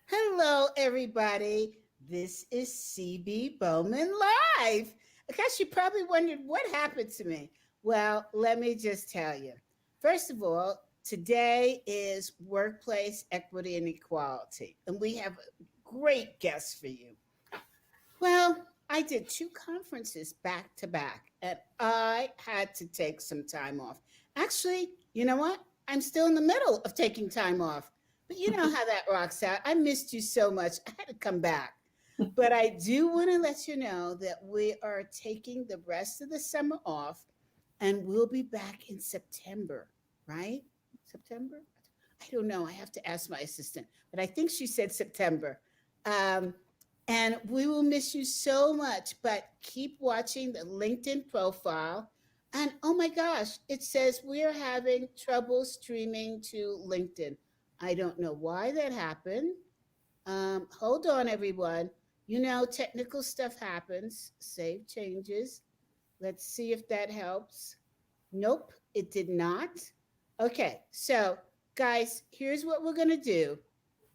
Hello, everybody. This is CB Bowman Live. Gosh, you probably wondered what happened to me. Well, let me just tell you. First of all, today is Workplace Equity and Equality, and we have a great guest for you. Well, I did two conferences back to back, and I had to take some time off. Actually, you know what? I'm still in the middle of taking time off. But you know how that rocks out. I missed you so much. I had to come back. But I do want to let you know that we are taking the rest of the summer off and we'll be back in September, right? September? I don't know. I have to ask my assistant, but I think she said September. Um, and we will miss you so much, but keep watching the LinkedIn profile. And oh my gosh, it says we are having trouble streaming to LinkedIn. I don't know why that happened. Hold on, everyone. You know, technical stuff happens. Save changes. Let's see if that helps. Nope, it did not. Okay, so guys, here's what we're going to do.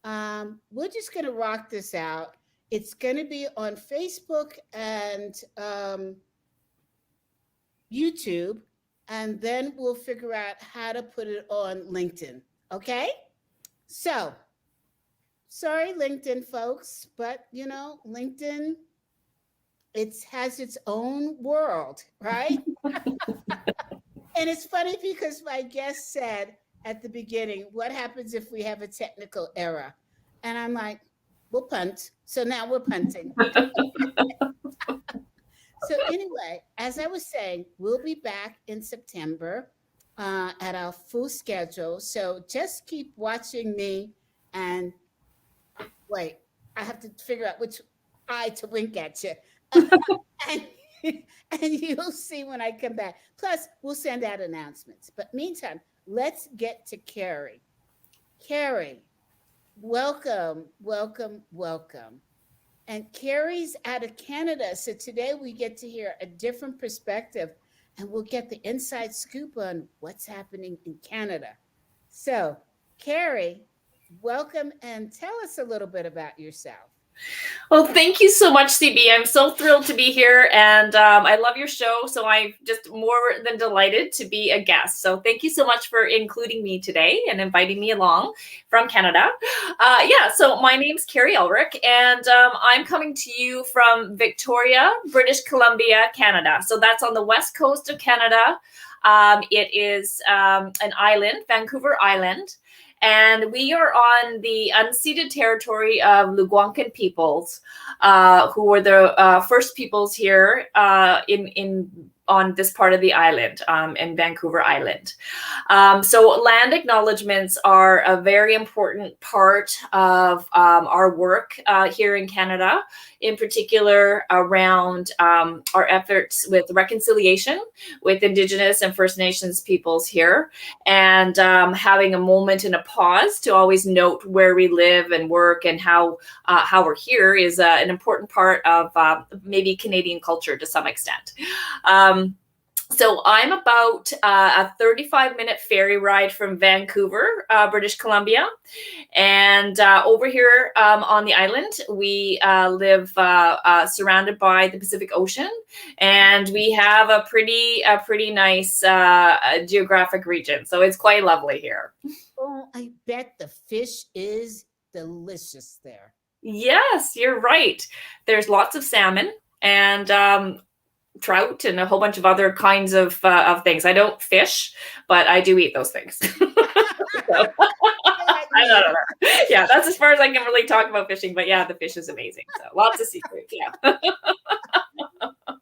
We're just going to rock this out. It's going to be on Facebook and YouTube, and then we'll figure out how to put it on LinkedIn. Okay? So, sorry, LinkedIn folks, but you know, LinkedIn, it has its own world, right? And it's funny because my guest said at the beginning, what happens if we have a technical error? And I'm like, we'll punt. So now we're punting. So anyway, as I was saying, we'll be back in September at our full schedule. So just keep watching me and wait, I have to figure out which eye to wink at you. and, and you'll see when I come back. Plus, we'll send out announcements. But meantime, let's get to Carrie. Carrie, welcome, welcome, welcome. And Carrie's out of Canada. So today we get to hear a different perspective and we'll get the inside scoop on what's happening in Canada. So, Carrie, welcome and tell us a little bit about yourself. Well, thank you so much, CB. I'm so thrilled to be here, and I love your show. So I'm just more than delighted to be a guest. So thank you so much for including me today and inviting me along from Canada. So my name's Carrie Elrick, and I'm coming to you from Victoria, British Columbia, Canada. So that's on the west coast of Canada. It is an island, Vancouver Island. And we are on the unceded territory of Algonquin peoples, who were the first peoples here in on this part of the island, in Vancouver Island. So land acknowledgements are a very important part of our work here in Canada, in particular around our efforts with reconciliation with Indigenous and First Nations peoples here, and having a moment and a pause to always note where we live and work and how we're here is an important part of maybe Canadian culture to some extent. So I'm about a 35-minute ferry ride from Vancouver, British Columbia. And over here on the island, we live surrounded by the Pacific Ocean. And we have a pretty nice geographic region. So it's quite lovely here. Oh, I bet the fish is delicious there. Yes, you're right. There's lots of salmon and trout and a whole bunch of other kinds of things. I don't fish, but I do eat those things. So, I don't know. Yeah, that's as far as I can really talk about fishing. But yeah, the fish is amazing. So lots of secrets. Yeah.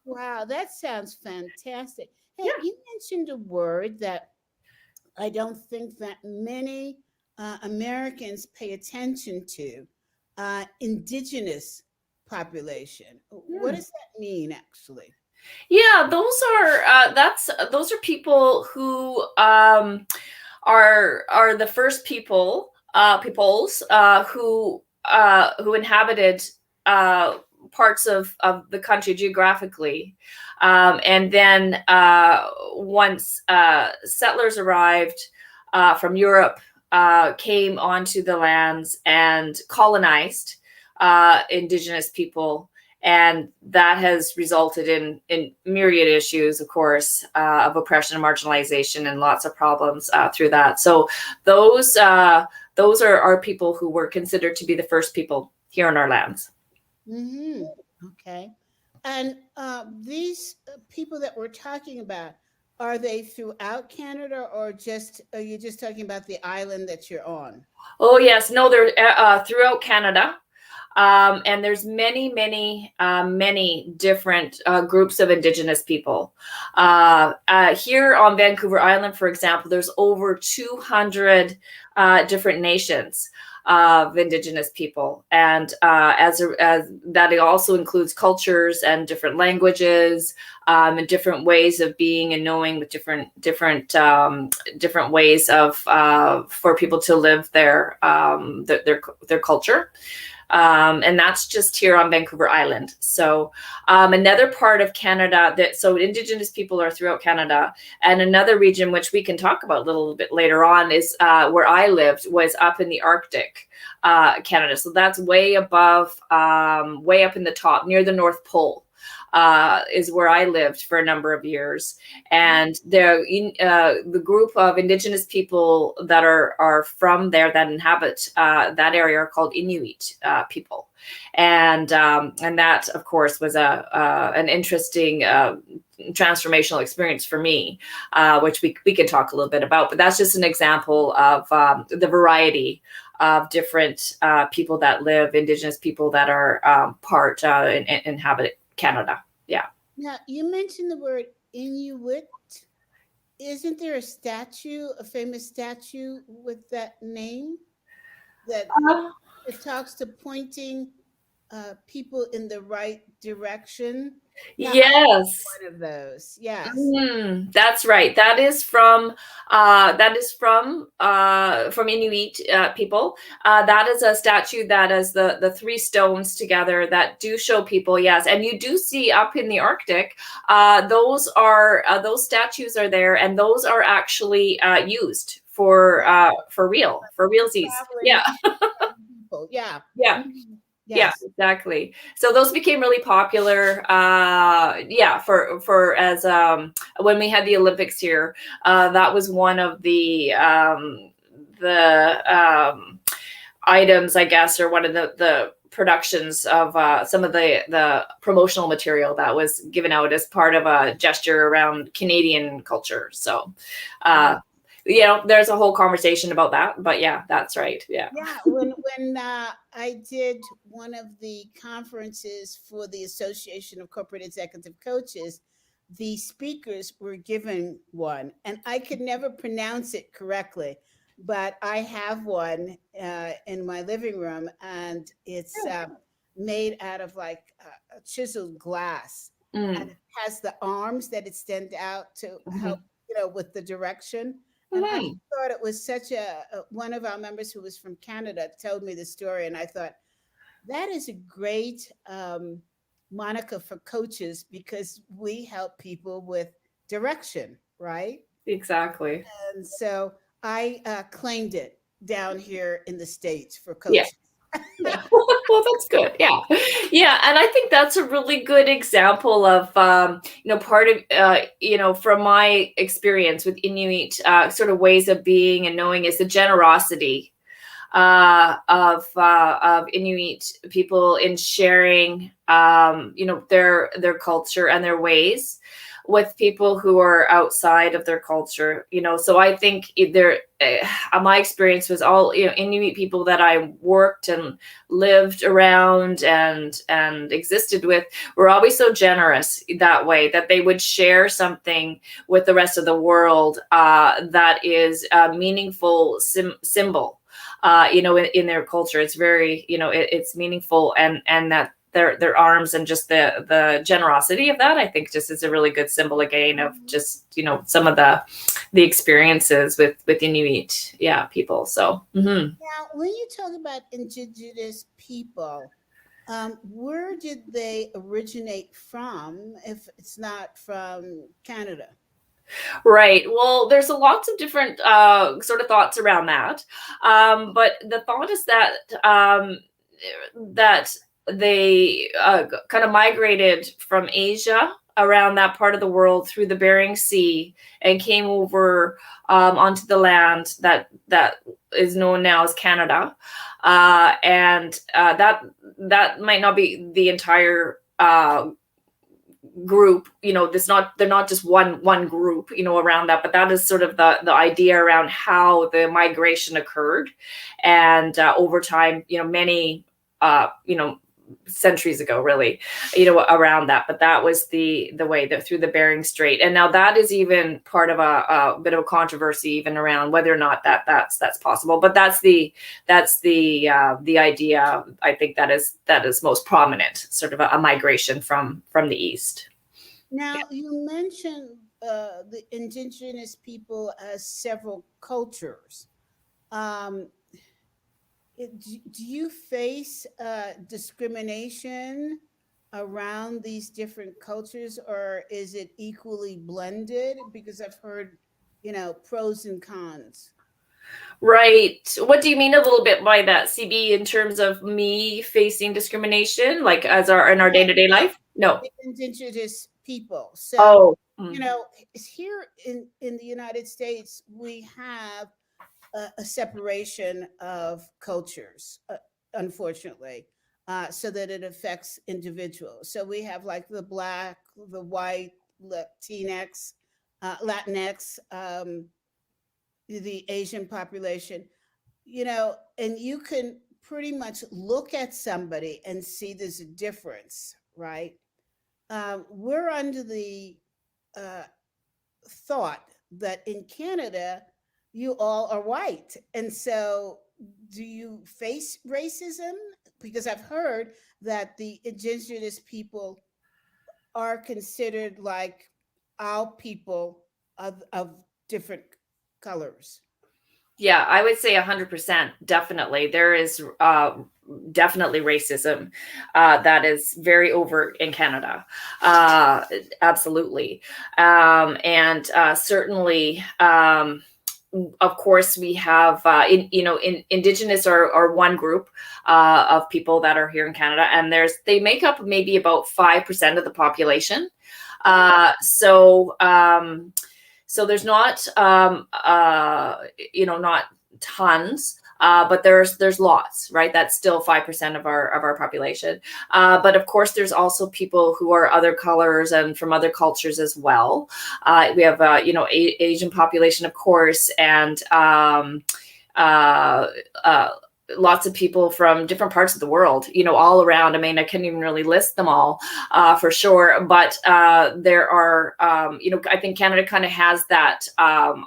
Wow, that sounds fantastic. Hey, Yeah. you mentioned a word that I don't think that many Americans pay attention to, indigenous population. What does that mean, actually? Yeah, those are people who are the first peoples who inhabited parts of the country geographically, and then once settlers arrived from Europe came onto the lands and colonized Indigenous people. And that has resulted in myriad issues, of course, of oppression and marginalization, and lots of problems through that. So those are people who were considered to be the first people here on our lands. Mm-hmm. Okay. And these people that we're talking about, are they throughout Canada, or just are you just talking about the island that you're on? Oh yes, no, they're throughout Canada. And there's many different groups of Indigenous people. Here on Vancouver Island, for example, there's over 200 different nations of Indigenous people, and as that, it also includes cultures and different languages, and different ways of being and knowing, with different ways of for people to live their culture. And that's just here on Vancouver Island. So another part of Canada so Indigenous people are throughout Canada, and another region which we can talk about a little bit later on is where I lived, was up in the Arctic, Canada. So that's way above, way up in the top near the North Pole. Is where I lived for a number of years, and the group of Indigenous people that are from there, that inhabit that area, are called Inuit people, and that, of course, was an interesting transformational experience for me, which we can talk a little bit about. But that's just an example of the variety of different people that live, Indigenous people that are inhabit Canada. Yeah. Now, you mentioned the word Inuit. Isn't there a famous statue with that name, that it talks to pointing people in the right direction? Now, I Yes. one of those. Yes. That's right. That is from Inuit people. That is a statue that is the three stones together that do show people. Yes, and you do see up in the Arctic. Those statues are there, and those are actually used for realsies. Yeah. People. Yeah. Yeah. Mhm. Yeah, Yes. exactly. So those became really popular. For as when we had the Olympics here, that was one of the items, I guess, or one of the productions of some of the promotional material that was given out as part of a gesture around Canadian culture. So, there's a whole conversation about that, but yeah, that's right. Yeah. Yeah, when I did one of the conferences for the Association of Corporate Executive Coaches, the speakers were given one, and I could never pronounce it correctly, but I have one in my living room, and it's made out of like chiseled glass, and Mm. it has the arms that extend out to Mhm. help, with the direction. And I Mhm. thought it was such one of our members who was from Canada told me the story, and I thought that is a great moniker for coaches, because we help people with direction, right? Exactly. And so I claimed it down here in the States for Yeah. coaches. Yeah. Well, that's good. Yeah. Yeah. And I think that's a really good example of, part of, from my experience with Inuit sort of ways of being and knowing, is the generosity of Inuit people in sharing, their culture and their ways with people who are outside of their culture. So I think my experience was all, Inuit people that I worked and lived around and existed with were always so generous that way, that they would share something with the rest of the world that is a meaningful symbol. In their culture, it's very, it's meaningful, and that their arms and just the generosity of that, I think, just is a really good symbol again of just, some of the experiences with Inuit, people. So. Mm-hmm. Now, when you talk about Indigenous people, where did they originate from, if it's not from Canada? Right. Well, there's lots of different sort of thoughts around that, but the thought is that that they kind of migrated from Asia around that part of the world through the Bering Sea and came over onto the land that is known now as Canada, and that might not be the entire group, they're not just one group, around that, but that is sort of the idea around how the migration occurred. And over time, many centuries ago, really, around that. But that was the way that through the Bering Strait. And now that is even part of a bit of a controversy even around whether or not that's possible. But that's the idea. I think that is most prominent, sort of a migration from the east. Now, you mentioned the indigenous people as several cultures. Um, do you face discrimination around these different cultures, or is it equally blended? Because I've heard, pros and cons. Right. What do you mean a little bit by that, CB, in terms of me facing discrimination, like in our day-to-day life? No. Indigenous people. So, Oh. here in the United States, we have a separation of cultures, unfortunately, so that it affects individuals. So we have like the Black, the white, Latinx, Latinx, the Asian population, and you can pretty much look at somebody and see there's a difference, right? We're under the uh, thought that in Canada, you all are white. And so, do you face racism? Because I've heard that the indigenous people are considered like our people of different colors. Yeah, I would say 100%. Definitely. There is definitely racism that is very overt in Canada. Absolutely. And certainly, of course, we have, Indigenous are one group of people that are here in Canada, and they make up maybe about 5% of the population. So there's not, not tons, but there's lots, right? That's still 5% of our population. But of course, there's also people who are other colors and from other cultures as well. We have, Asian population, of course, and lots of people from different parts of the world, all around. I mean, I couldn't even really list them all for sure, but there are, I think Canada kind of has that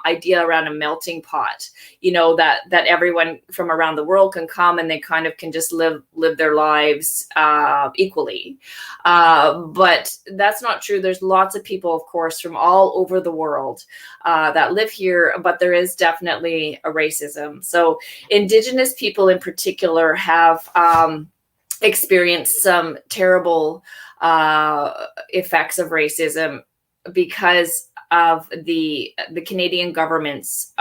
idea around a melting pot, that everyone from around the world can come and they kind of can just live their lives equally. But that's not true. There's lots of people, of course, from all over the world that live here, but there is definitely a racism. So Indigenous people in particular have experienced some terrible effects of racism because of the Canadian government's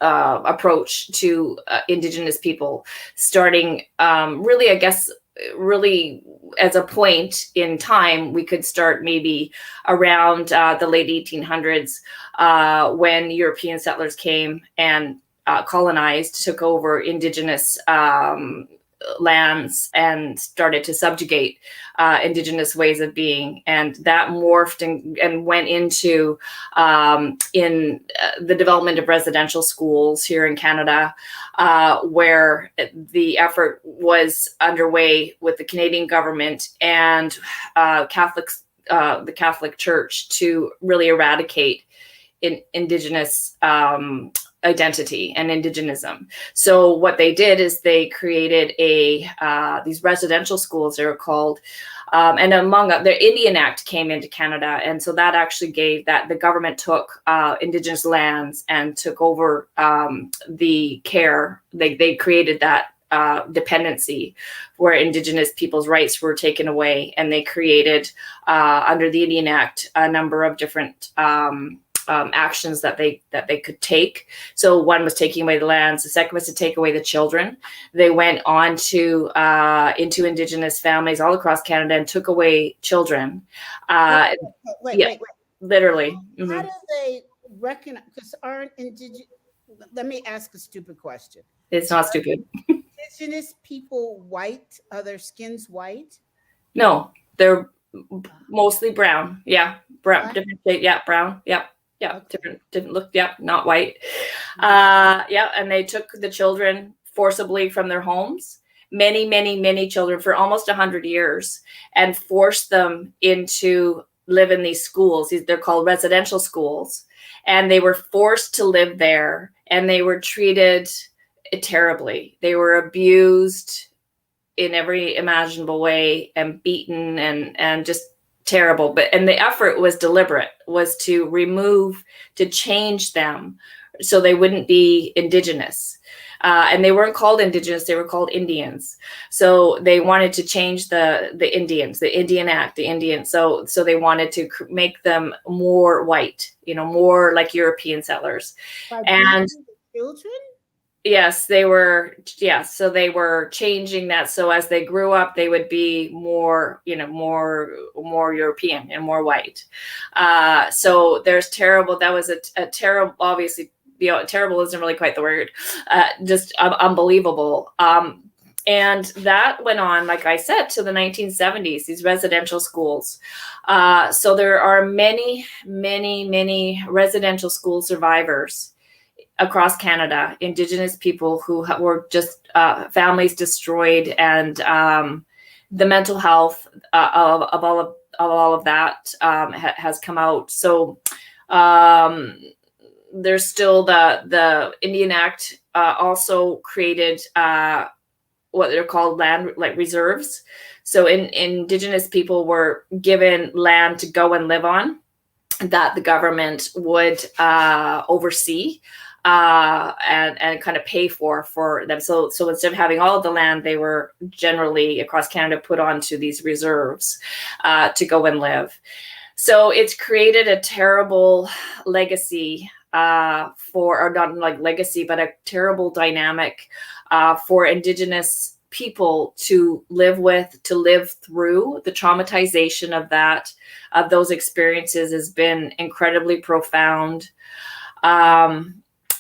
approach to Indigenous people, starting really, I guess, really as a point in time, we could start maybe around the late 1800s when European settlers came and colonized, took over Indigenous lands and started to subjugate Indigenous ways of being. And that morphed and went into in the development of residential schools here in Canada, where the effort was underway with the Canadian government and the Catholic Church to really eradicate Indigenous identity and Indigenism. So what they did is they created these residential schools, they were called, and among the Indian Act came into Canada, and so that actually gave that the government took Indigenous lands and took over the care. They created that dependency, where Indigenous people's rights were taken away, and they created under the Indian Act a number of different actions that they could take. So one was taking away the lands. The second was to take away the children. They went on to into Indigenous families all across Canada and took away children. Wait. Literally. How do they recognize? Because aren't Indigenous? Let me ask a stupid question. It's not stupid. Indigenous people white? Are their skins white? No, they're mostly brown. Yeah, brown, different shade. Yeah, brown. Yeah. Yeah, okay. Different look. Yeah, not white. Yeah, and they took the children forcibly from their homes, many children for almost 100 years, and forced them into live in these schools. They're called residential schools, and they were forced to live there, and they were treated terribly. They were abused in every imaginable way and beaten and just terrible. And the effort was deliberate, was to change them so they wouldn't be Indigenous. And they weren't called Indigenous, they were called Indians. So they wanted to change the Indians, the Indian Act, the Indian. So they wanted to make them more white, more like European settlers. And children? Yes, they were. Yes, so they were changing that. So as they grew up, they would be more, more European and more white. So there's terrible. That was a terrible. Obviously, terrible isn't really quite the word. Just unbelievable. And that went on, like I said, to the 1970s. These residential schools. So there are many residential school survivors across Canada, Indigenous people who were just families destroyed, and the mental health of all of that has come out. So there's still the Indian Act also created what they're called land reserves. So Indigenous people were given land to go and live on that the government would oversee. And kind of pay for them. So instead of having all of the land, they were generally across Canada put onto these reserves to go and live. So it's created a terrible legacy or not like legacy, but a terrible dynamic for Indigenous people to live with, to live through. The traumatization of those experiences has been incredibly profound.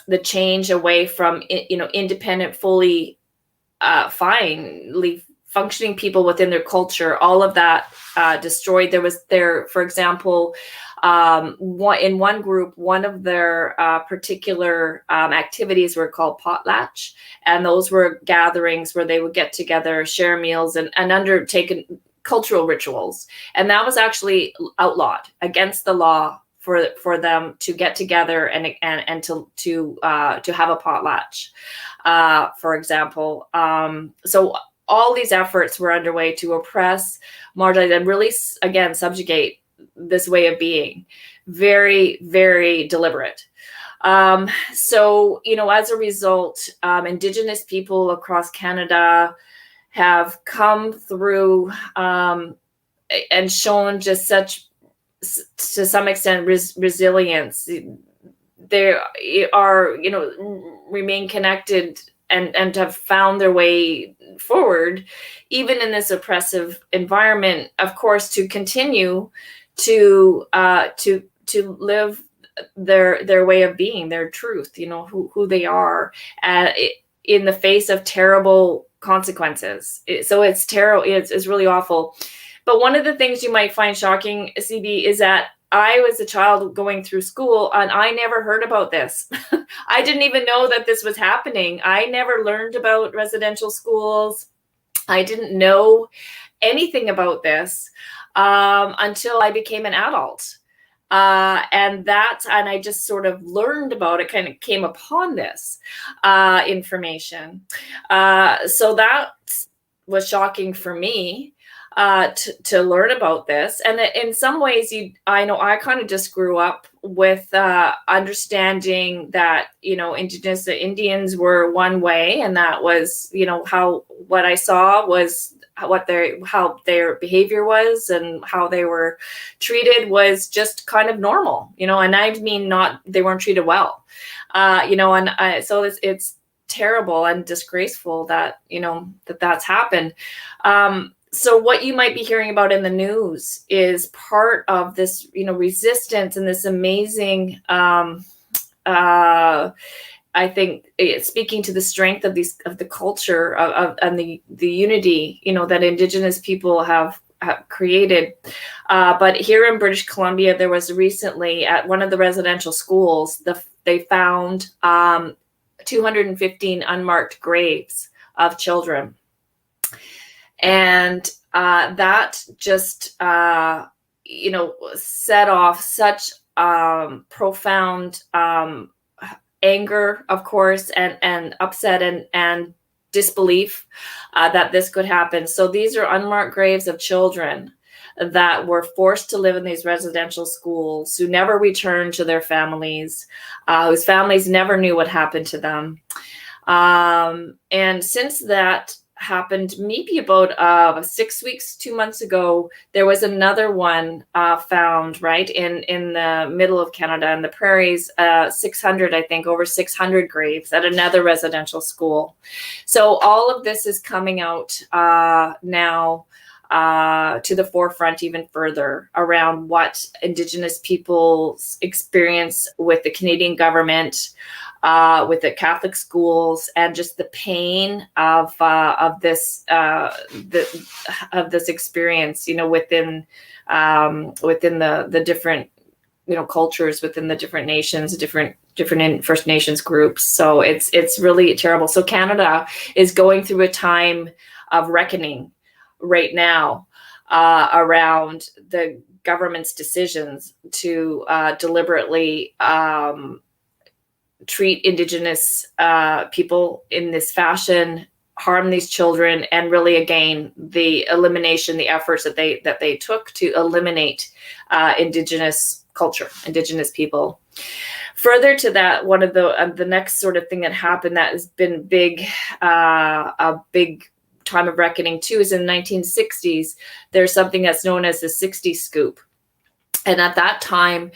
The change away from, independent, fully finely functioning people within their culture, all of that destroyed. For example, in one group, one of their particular activities were called potlatch, and those were gatherings where they would get together, share meals, and undertake cultural rituals. And that was actually outlawed, against the law, for them to get together and to have a potlatch, for example. So all these efforts were underway to oppress, marginalize, and really, again, subjugate this way of being. Very, very deliberate. So, as a result, Indigenous people across Canada have come through and shown just such, to some extent, resilience. They are, remain connected and have found their way forward, even in this oppressive environment, of course, to continue to live their way of being, their truth, who they are, in the face of terrible consequences. So it's terrible. It's really awful. But one of the things you might find shocking, CB, is that I was a child going through school and I never heard about this. I didn't even know that this was happening. I never learned about residential schools. I didn't know anything about this until I became an adult. And I just sort of learned about it, kind of came upon this information. So that was shocking for me. To learn about this. And in some ways, I know I kind of just grew up with understanding that, Indigenous Indians were one way, and that was, what I saw was how their behavior was and how they were treated was just kind of normal, and I mean, they weren't treated well, so it's terrible and disgraceful that, that's happened. So what you might be hearing about in the news is part of this, resistance and this amazing, I think, speaking to the strength of the culture and the unity, that Indigenous people have created. But here in British Columbia, there was recently at one of the residential schools, they found 215 unmarked graves of children. And that just, set off such profound anger, of course, and upset and disbelief that this could happen. So these are unmarked graves of children that were forced to live in these residential schools, who never returned to their families, whose families never knew what happened to them. And since that happened, maybe about 6 weeks, 2 months ago, there was another one found right in the middle of Canada, in the prairies, 600, I think, over 600 graves at another residential school. So all of this is coming out now to the forefront even further around what Indigenous peoples experience with the Canadian government, with the Catholic schools, and just the pain of this experience, within the different cultures, within the different nations, different First Nations groups. So it's really terrible. So Canada is going through a time of reckoning right now around the government's decisions to deliberately treat Indigenous people in this fashion, harm these children, and really, again, the efforts that they took to eliminate Indigenous culture, Indigenous people. Further to that, one of the next sort of thing that happened that has been a big time of reckoning too is in the 1960s. There's something that's known as the 60 scoop. And at that time,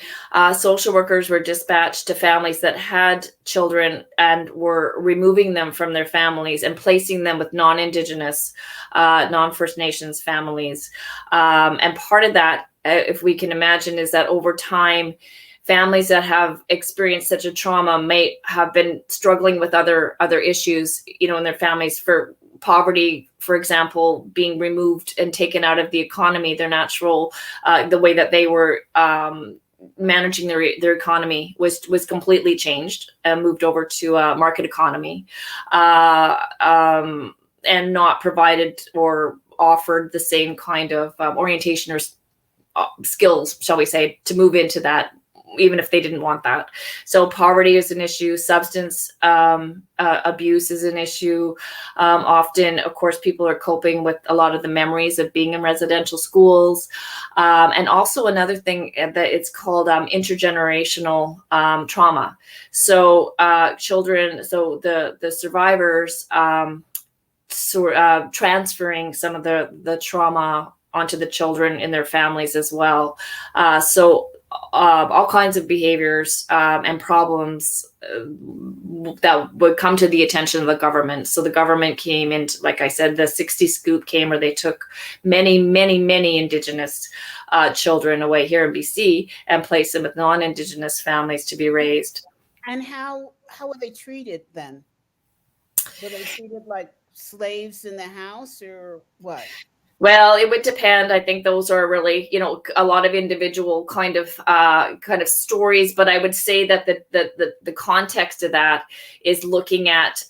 social workers were dispatched to families that had children and were removing them from their families and placing them with non-Indigenous, non-First Nations families. And part of that, if we can imagine, is that over time, families that have experienced such a trauma may have been struggling with other issues, in their families, for poverty, for example, being removed and taken out of the economy, their natural, the way that they were managing their economy was completely changed and moved over to a market economy, and not provided or offered the same kind of orientation or skills, shall we say, to move into that, even if they didn't want that. So poverty is an issue. Substance abuse is an issue. Often, of course, people are coping with a lot of the memories of being in residential schools. And also another thing that it's called intergenerational trauma. So children, so the survivors transferring some of the trauma onto the children in their families as well. So all kinds of behaviors and problems that would come to the attention of the government. So the government came in, like I said, the 60 scoop came, where they took many, many, many Indigenous children away here in BC and placed them with non-Indigenous families to be raised. And how were they treated then? Were they treated like slaves in the house, or what? Well, it would depend. I think those are really, a lot of individual kind of stories. But I would say that the context of that is looking at,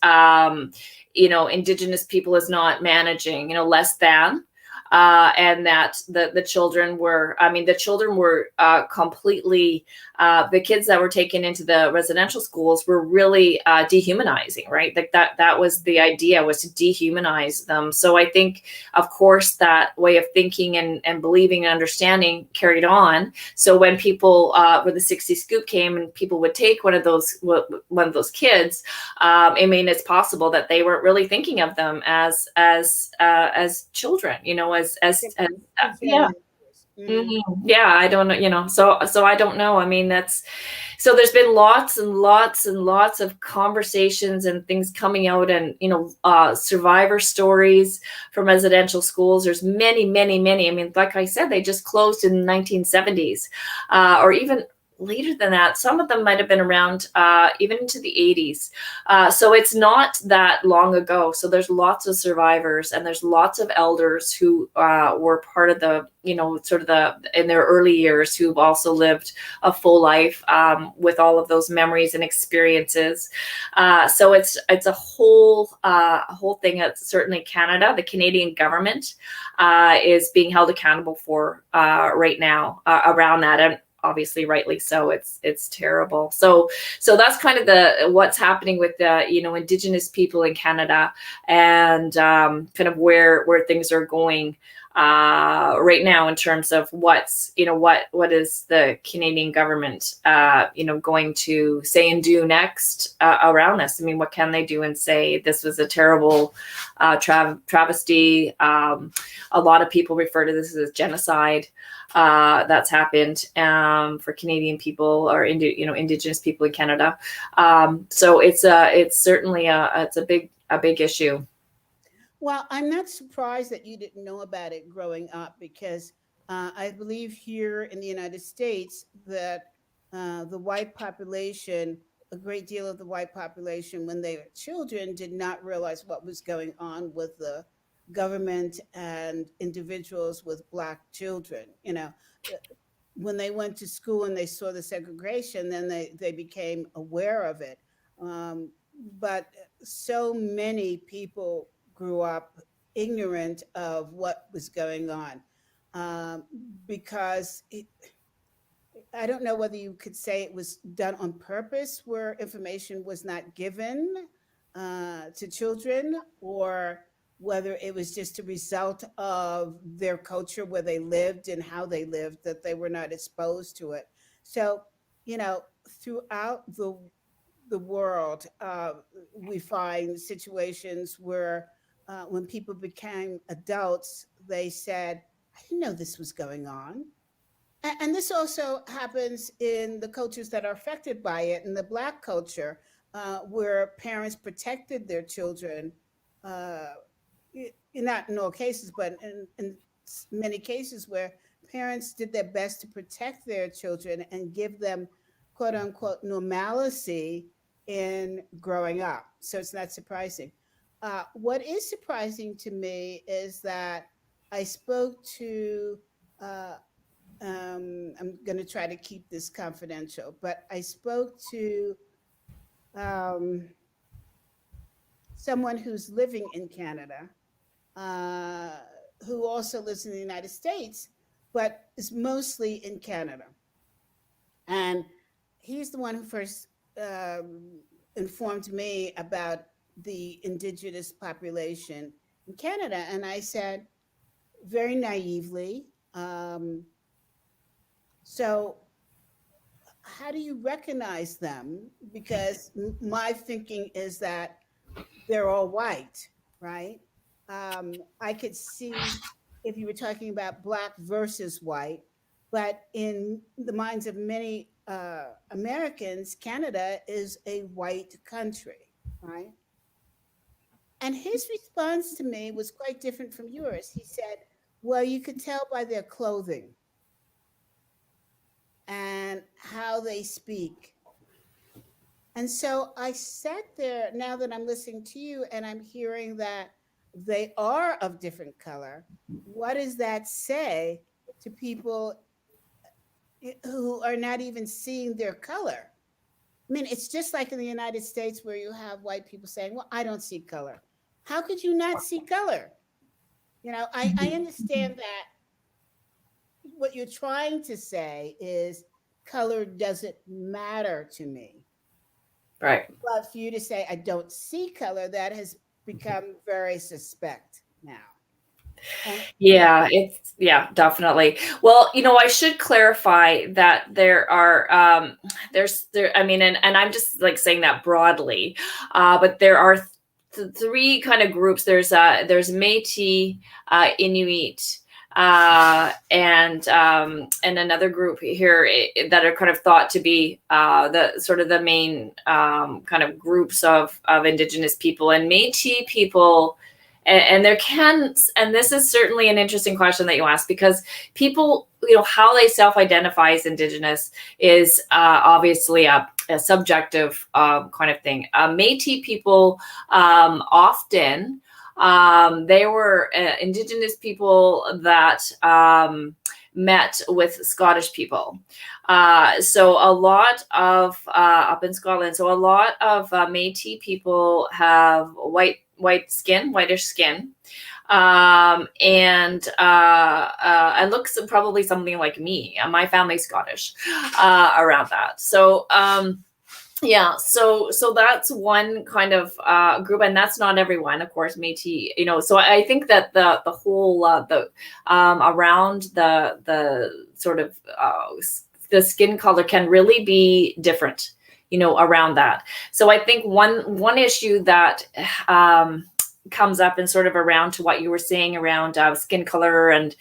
Indigenous people as not managing, less than, and that the children were, completely the kids that were taken into the residential schools were really dehumanizing, right? Like that was the idea, was to dehumanize them. So I think, of course, that way of thinking and believing and understanding carried on. So when people, when the 60 scoop came and people would take one of those kids, I mean, it's possible that they weren't really thinking of them as children, you know, as yeah. Yeah, I don't know, you know, so I don't know. I mean, so there's been lots and lots and lots of conversations and things coming out, and, you know, survivor stories from residential schools. There's many, many, many. I mean, like I said, they just closed in the 1970s, or even later than that. Some of them might have been around even into the 80s. So it's not that long ago. So there's lots of survivors, and there's lots of elders who were part of the, you know, sort of in their early years, who've also lived a full life with all of those memories and experiences. So it's a whole thing. It's certainly Canada, the Canadian government is being held accountable for right now around that. And obviously rightly so. It's terrible. So that's kind of what's happening with the, you know, Indigenous people in Canada, and kind of where things are going right now in terms of what's, you know, what is the Canadian government you know, going to say and do next around this. I mean, what can they do and say? This was a terrible travesty. A lot of people refer to this as genocide that's happened for Canadian people, or Indigenous people in Canada. So it's certainly a big issue. Well, I'm not surprised that you didn't know about it growing up, because I believe here in the United States that the white population, a great deal of the white population, when they were children, did not realize what was going on with the government and individuals with Black children. You know, when they went to school and they saw the segregation, then they became aware of it. Um, but so many people grew up ignorant of what was going on, um, because I don't know whether you could say it was done on purpose, where information was not given to children, or whether it was just a result of their culture, where they lived and how they lived, that they were not exposed to it. So, you know, throughout the world, we find situations where when people became adults, they said, I didn't know this was going on. And this also happens in the cultures that are affected by it. In the Black culture, where parents protected their children, uh, not in all cases, but in many cases, where parents did their best to protect their children and give them, quote unquote, normalcy in growing up. So it's not surprising. What is surprising to me is that I spoke to uh, I'm going to try to keep this confidential, but I spoke to um, someone who's living in Canada, uh, who also lives in the United States, but is mostly in Canada. And he's the one who first informed me about the Indigenous population in Canada. And I said, very naively, so how do you recognize them? Because my thinking is that they're all white, right? I could see if you were talking about Black versus white, but in the minds of many Americans, Canada is a white country, right? And his response to me was quite different from yours. He said, well, you can tell by their clothing and how they speak. And so I sat there, now that I'm listening to you and I'm hearing that they are of different color. What does that say to people who are not even seeing their color? I mean, it's just like in the United States, where you have white people saying, well, I don't see color. How could you not see color? You know, I understand that what you're trying to say is color doesn't matter to me. Right. But for you to say I don't see color, that has become very suspect now. And Yeah, definitely. Well, I should clarify that there are I mean, and I'm just like saying that broadly, but there are three kind of groups. There's Métis, Inuit, and another group here that are kind of thought to be the sort of the main kind of groups of Indigenous people. And Métis people, and this is certainly an interesting question that you asked, because people, how they self-identify as Indigenous is obviously a subjective kind of thing. Métis people often, they were Indigenous people that met with Scottish people. So a lot of up in Scotland, so a lot of Métis people have whitish skin. And looks probably something like me. My family's Scottish around that. So so that's one kind of group, and that's not everyone, of course. Métis, so I think that the whole around the sort of the skin color can really be different, around that. So I think one issue that comes up and sort of around to what you were saying around skin color and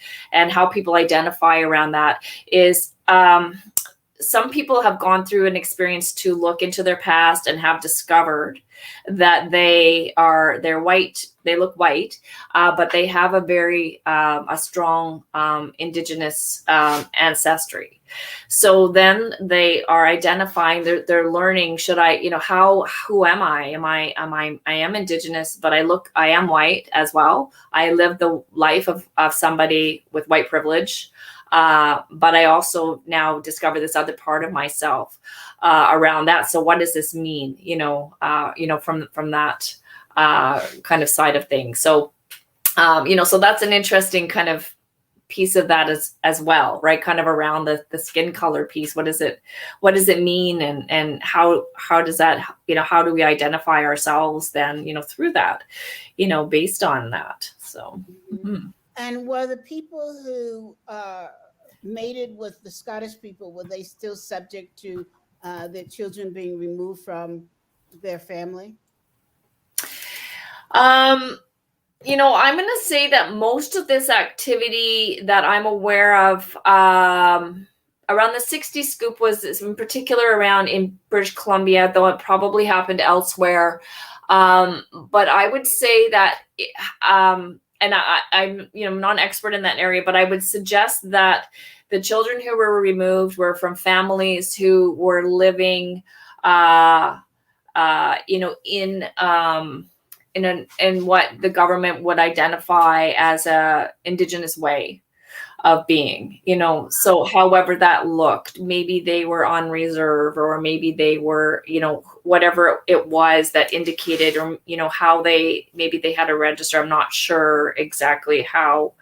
how people identify around that is some people have gone through an experience to look into their past and have discovered that they're white, they look white, but they have a very a strong Indigenous ancestry. So then they are identifying, they're learning, who am I? I am Indigenous, but I am white as well. I live the life of somebody with white privilege. But I also now discover this other part of myself around that. So what does this mean, from that kind of side of things? So, so that's an interesting kind of piece of that as well, right? Kind of around the skin color piece. What does it mean? And how does that, how do we identify ourselves then, through that, based on that? So. Mm-hmm. And were the people who mated with the Scottish people, were they still subject to their children being removed from their family? I'm going to say that most of this activity that I'm aware of around the 60s scoop was in particular around in British Columbia, though it probably happened elsewhere. But I would say that, and I'm not an expert in that area, but I would suggest that the children who were removed were from families who were living, in what the government would identify as a Indigenous way of being, so however that looked, maybe they were on reserve, or maybe they were, whatever it was that indicated, or, how maybe they had a register. I'm not sure exactly how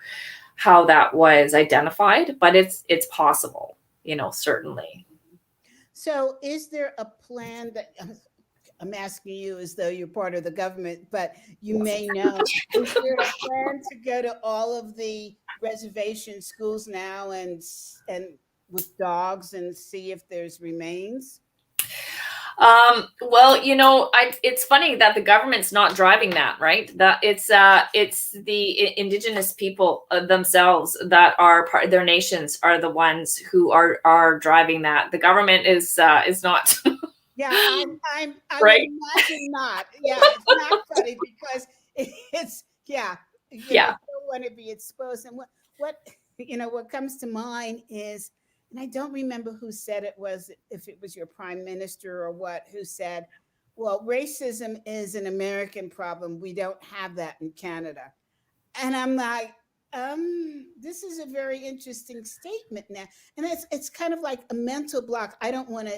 that was identified, but it's possible, certainly. So is there a plan that, I'm asking you as though you're part of the government, but you may know, is there a plan to go to all of the reservation schools now and with dogs and see if there's remains? Well, it's funny that the government's not driving that, right? That it's the Indigenous people themselves that are part, their nations are the ones who are driving that. The government is not. Yeah, I right. would imagine not. Yeah, it's not funny because it's you don't want to be exposed. And what comes to mind is, and I don't remember who said it was, if it was your prime minister or what, who said, well, racism is an American problem. We don't have that in Canada. And I'm like, this is a very interesting statement now. And it's kind of like a mental block. I don't want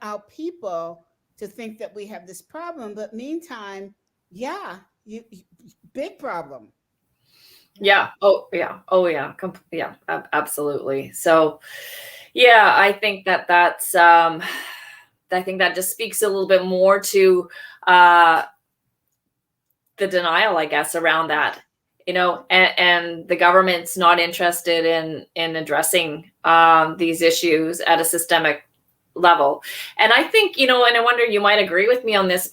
our people to think that we have this problem, but meantime, big problem. Yeah. Oh yeah. Yeah. Absolutely. So, Yeah, I think that's I think that just speaks a little bit more to uh, the denial, I guess, around that, and the government's not interested in addressing these issues at a systemic level. And I think, and I wonder, you might agree with me on this,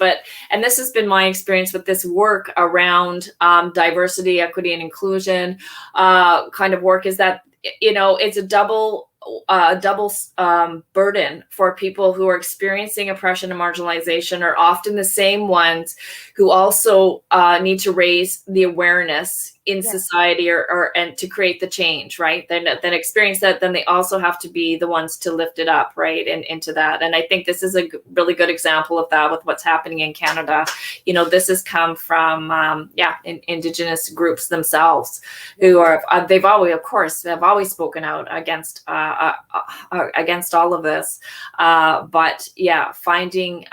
and this has been my experience with this work around diversity, equity, and inclusion kind of work, is that, it's a double burden for people who are experiencing oppression and marginalization, are often the same ones who also need to raise the awareness in society and to create the change, right? Then experience that, then they also have to be the ones to lift it up, right? And into that. And I think this is a really good example of that with what's happening in Canada. This has come from, Indigenous groups themselves who are, they've always spoken out against all of this. But yeah, finding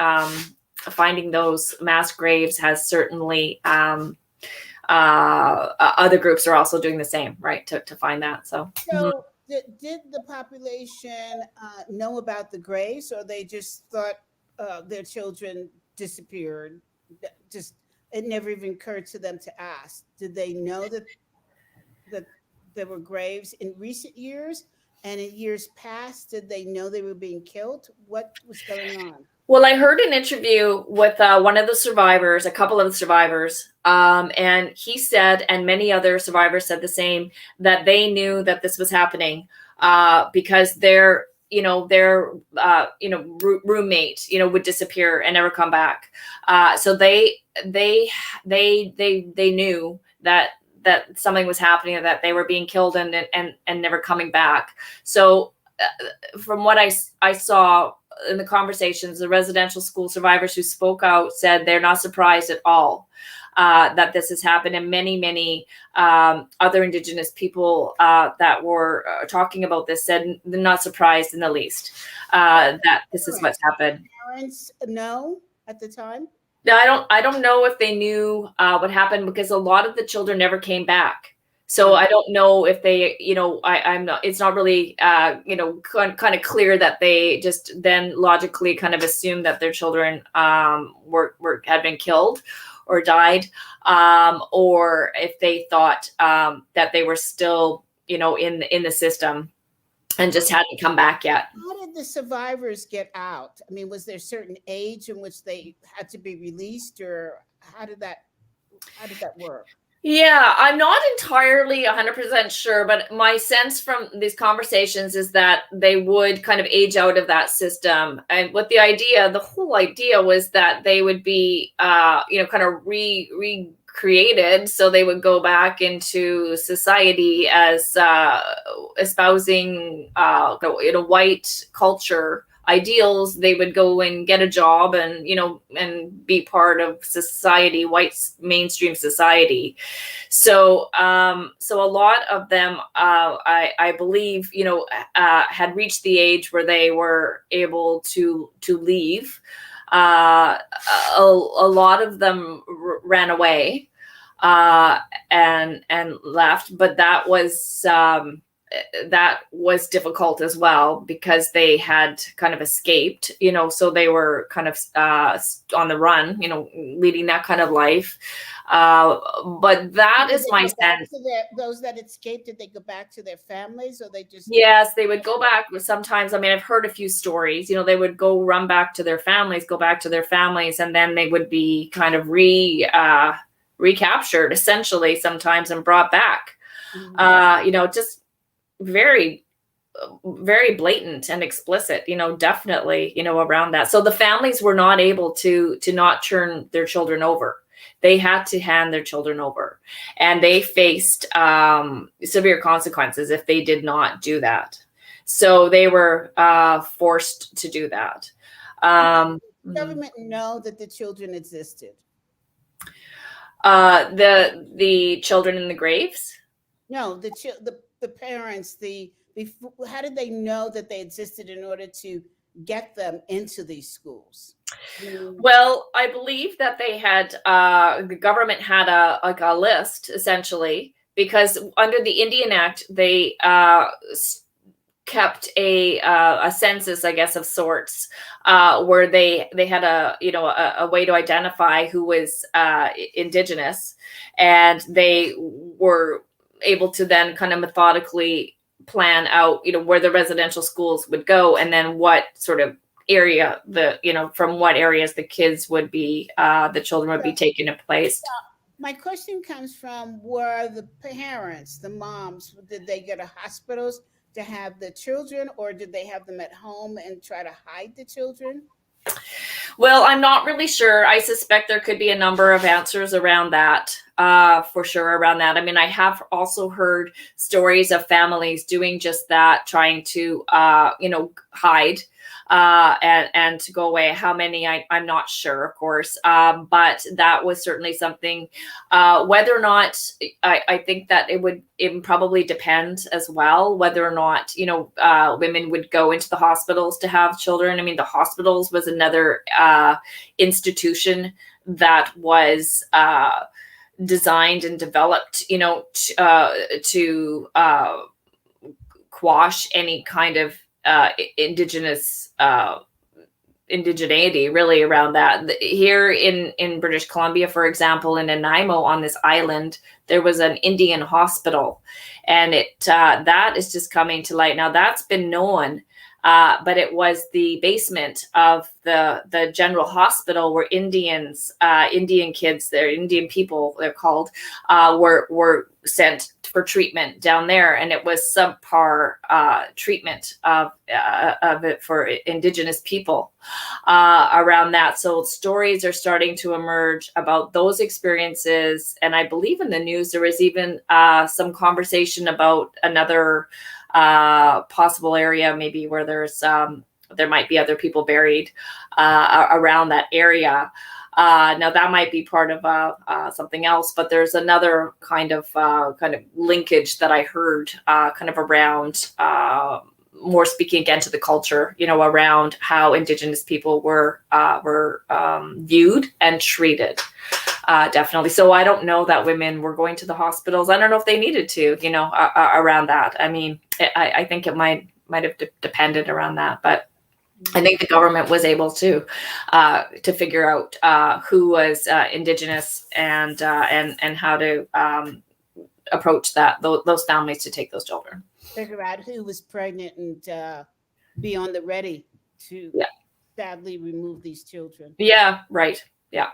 those mass graves has certainly, other groups are also doing the same, right? To find that. So did the population know about the graves, or they just thought their children disappeared? Just, it never even occurred to them to ask. Did they know that there were graves in recent years, and in years past, did they know they were being killed? What was going on? Well, I heard an interview with one of the survivors, a couple of the survivors, and he said, and many other survivors said the same, that they knew that this was happening because their roommate, would disappear and never come back. So they knew that something was happening, that they were being killed and never coming back. So from what I saw in the conversations, the residential school survivors who spoke out said they're not surprised at all that this has happened. And many other Indigenous people that were talking about this said they're not surprised in the least that this is what's happened. Parents know at the time? I don't know if they knew what happened, because a lot of the children never came back. So I don't know if they, I'm not, it's not really, kind of clear that they just then logically kind of assumed that their children had been killed or died, or if they thought that they were still, in the system and just hadn't come back yet. How did the survivors get out? I mean, was there a certain age in which they had to be released, or how did that work? Yeah, I'm not entirely 100% sure, but my sense from these conversations is that they would kind of age out of that system. And what the whole idea was that they would be, kind of recreated. So they would go back into society as espousing, white culture ideals. They would go and get a job and be part of society, white mainstream society. So a lot of them, I believe, had reached the age where they were able to leave. A lot of them ran away and left, but that was difficult as well, because they had kind of escaped, so they were kind of on the run, leading that kind of life. But that is my sense. Those that escaped, did they go back to their families, or they just? Yes, they would go back. Sometimes, I mean, I've heard a few stories, they would run back to their families, and then they would be kind of recaptured essentially sometimes and brought back. Mm-hmm. Just very, very blatant and explicit, definitely, around that. So the families were not able to not turn their children over. They had to hand their children over, and they faced severe consequences if they did not do that. So they were forced to do that. Did the government know that the children existed? The children in the graves? No, the parents, how did they know that they existed in order to get them into these schools? Well, I believe that they had, the government had a list, essentially, because under the Indian Act, they kept a census, I guess, of sorts, where they had a way to identify who was Indigenous, and they were able to then kind of methodically plan out, where the residential schools would go, and then what sort of area from what areas the kids would be, the children would be taken in place. My question comes from, were the parents, the moms, did they go to hospitals to have the children, or did they have them at home and try to hide the children? Well, I'm not really sure. I suspect there could be a number of answers around that, for sure, around that. I mean, I have also heard stories of families doing just that, trying to, hide and to go away. How many, I'm not sure, of course, but that was certainly something. Whether or not, I think that it would probably depend as well, whether or not, women would go into the hospitals to have children. I mean, the hospitals was another institution that was designed and developed, to quash any kind of indigeneity really around that. Here in British Columbia, for example, in Nanaimo on this island, there was an Indian hospital, and that is just coming to light now. That's been known, but it was the basement of the general hospital where Indian kids, they're Indian people, they're called, were sent for treatment down there, and it was subpar treatment of it for Indigenous people around that. So stories are starting to emerge about those experiences, and I believe in the news there was even some conversation about another possible area, maybe where there might be other people buried around that area. Now that might be part of something else, but there's another kind of linkage that I heard kind of around more speaking again to the culture, around how Indigenous people were viewed and treated. Definitely. So I don't know that women were going to the hospitals. I don't know if they needed to, around that. I mean, I think it might have depended around that, but I think the government was able to figure out who was Indigenous and how to approach those families to take those children. Figure out who was pregnant and be on the ready to sadly remove these children. Yeah, right. Yeah.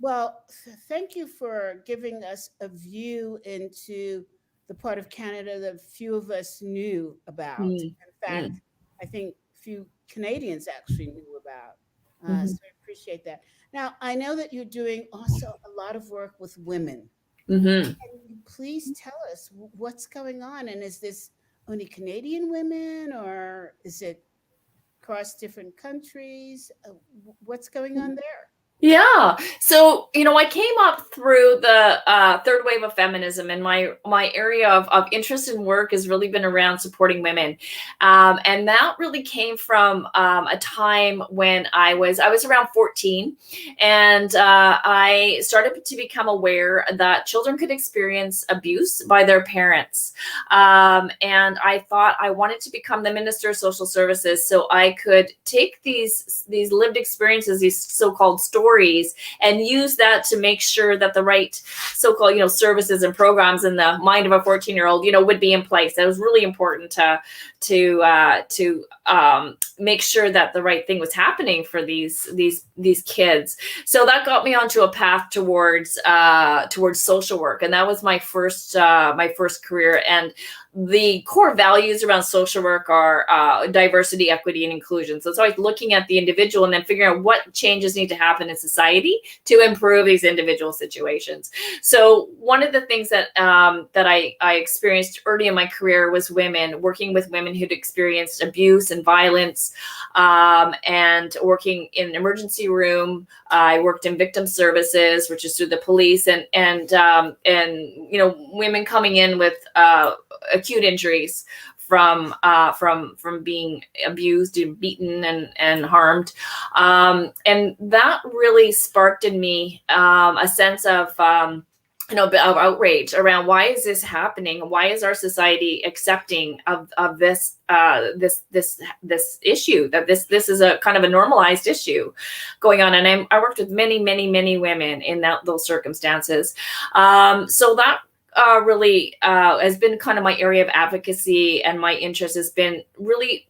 Well, thank you for giving us a view into the part of Canada that few of us knew about. In fact, I think few Canadians actually knew about. So I appreciate that. Now, I know that you're doing also a lot of work with women. Can you please tell us what's going on? And is this only Canadian women, or is it across different countries? What's going on there? Yeah. So, I came up through the third wave of feminism, and my area of interest and work has really been around supporting women. And that really came from a time when I was around 14, and I started to become aware that children could experience abuse by their parents. And I thought I wanted to become the Minister of Social Services so I could take these lived experiences, these so-called stories, and use that to make sure that the right so-called, services and programs in the mind of a 14-year-old, would be in place. It was really important to make sure that the right thing was happening for these kids. So that got me onto a path towards social work, and that was my first career. And the core values around social work are diversity, equity, and inclusion. So it's always looking at the individual and then figuring out what changes need to happen in society to improve these individual situations. So one of the things that I experienced early in my career was working with women who'd experienced abuse and violence, and working in an emergency room. I worked in victim services, which is through the police, and women coming in with acute injuries from being abused and beaten and harmed, and that really sparked in me a sense of bit of outrage around why is this happening? Why is our society accepting of this this issue, that this is a kind of a normalized issue going on? And I worked with many women in those circumstances. So that really has been kind of my area of advocacy, and my interest has been really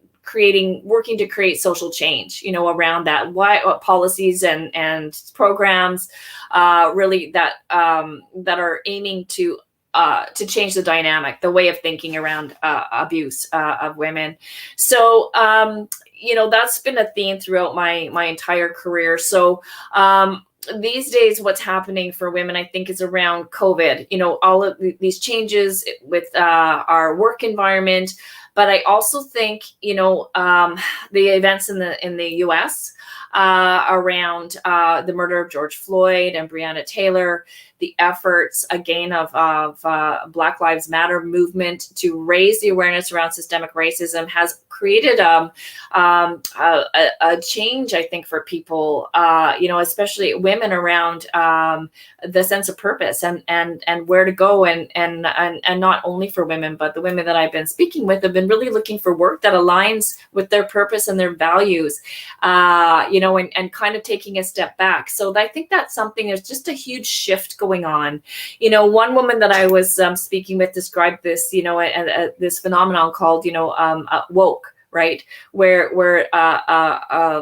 working to create social change, around that. What policies and programs really that are aiming to change the dynamic, the way of thinking around abuse of women. So that's been a theme throughout my entire career. So these days, what's happening for women, I think, is around COVID. All of these changes with our work environment. But I also think, the events in the U.S. Around the murder of George Floyd and Breonna Taylor, the efforts again of Black Lives Matter movement to raise the awareness around systemic racism has created a change, I think, for people, especially women, around the sense of purpose and where to go, and not only for women, but the women that I've been speaking with have been really looking for work that aligns with their purpose and their values, and kind of taking a step back. So I think that's something. There's just a huge shift going on. One woman that I was speaking with described this, this phenomenon called, woke, right? Where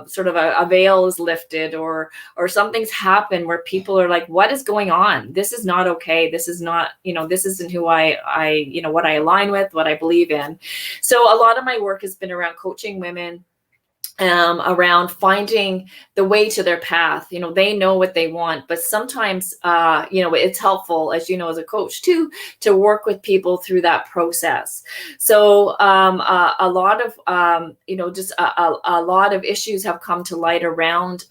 sort of a veil is lifted, or something's happened where people are like, what is going on? This is not okay. This is not, this isn't who I what I align with, what I believe in. So a lot of my work has been around coaching women around finding the way to their path. They know what they want, but sometimes, it's helpful, as as a coach too, to work with people through that process. So a lot of, just a lot of issues have come to light around